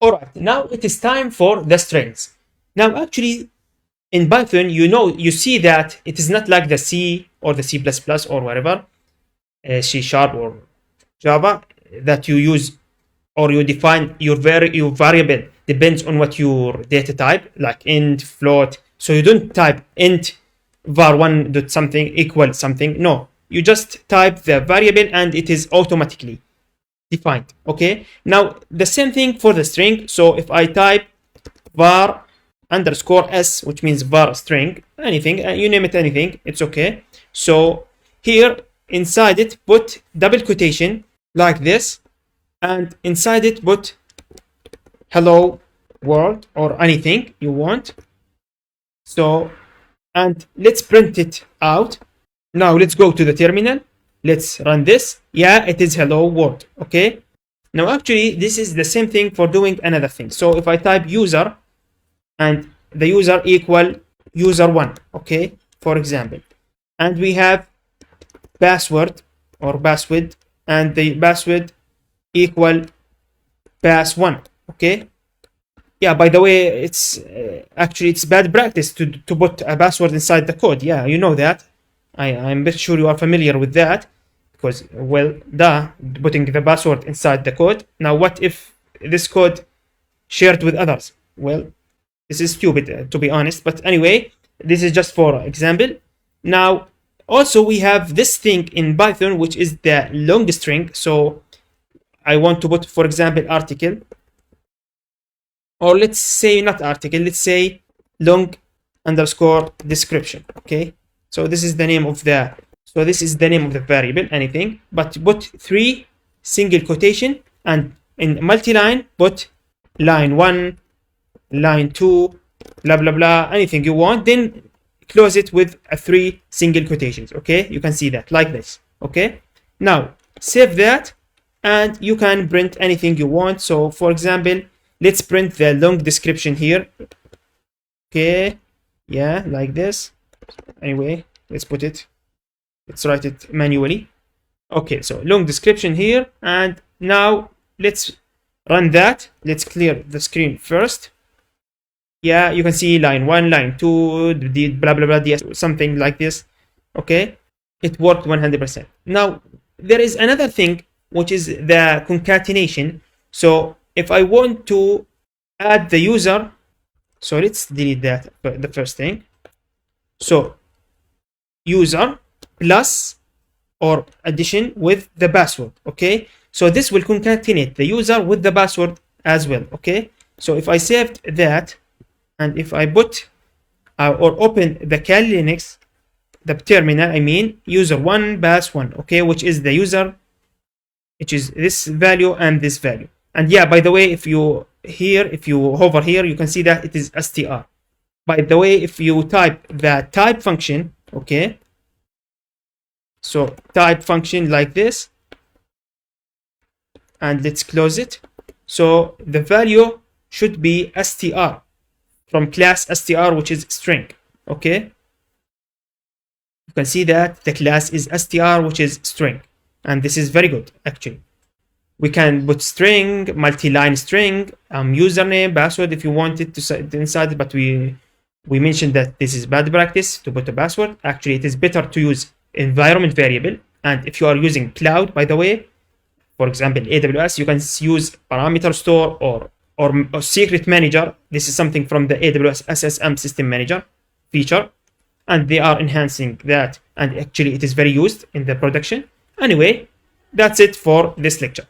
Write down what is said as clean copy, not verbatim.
All right, now it is time for the strings. Now, actually, in Python, you see that it is not like the C or the C++ or whatever, C# or Java, that you use or you define your variable depends on what your data type, like int, float. So you don't type int var1 dot something equal something. No, you just type the variable and it is automatically defined. Okay, now the same thing for the string. So if I type var underscore s, which means var string, anything, you name it, anything, it's okay. So here inside it put double quotation like this, and inside it put hello world or anything you want. So, and let's print it out. Now let's go to the terminal. Let's run this. Yeah, it is hello world. Okay. Now actually this is the same thing for doing another thing. So if I type user and the user equal user1, okay, for example, and we have password or password, and the password equal pass1, okay. Yeah, by the way, it's actually it's bad practice to put a password inside the code. Yeah, you know that. I'm pretty sure you are familiar with that, because, well, putting the password inside the code. Now what if this code shared with others? Well, this is stupid, to be honest, but anyway, this is just for example. Now also we have this thing in Python, which is the long string. So I want to put, for example, article, or let's say not article, let's say long underscore description. Okay, so this is the name of the variable, anything, but put 3 single quotation, and in multi-line put line 1, line 2, blah blah blah, anything you want, then close it with 3 single quotations. Okay, you can see that like this. Okay, now save that and you can print anything you want. So for example, let's print the long description here. Okay, yeah, like this. Anyway, let's write it manually. Okay, so long description here, and now let's run that. Let's clear the screen first. Yeah, you can see line 1, line 2, the blah blah blah, something like this. Okay, it worked 100%. Now there is another thing, which is the concatenation. So if I want to add the user, so let's delete that, the first thing. So user plus or addition with the password. Okay, so this will concatenate the user with the password as well. Okay, so if I saved that, and if I put or open the Kali Linux, the terminal, I mean user1 pass1, okay, which is the user, which is this value and this value. And yeah, by the way, if you hover here, you can see that it is str. By the way, if you type the type function, okay, so type function like this, and let's close it. So the value should be str from class str, which is string. Okay, you can see that the class is str, which is string, and this is very good. Actually, we can put string, multi-line string, username, password if you want it to inside it, but we mentioned that this is bad practice to put a password. Actually, it is better to use environment variable. And if you are using cloud, by the way, for example AWS, you can use parameter store or secret manager. This is something from the AWS SSM system manager feature, and they are enhancing that, and actually it is very used in the production. Anyway, that's it for this lecture.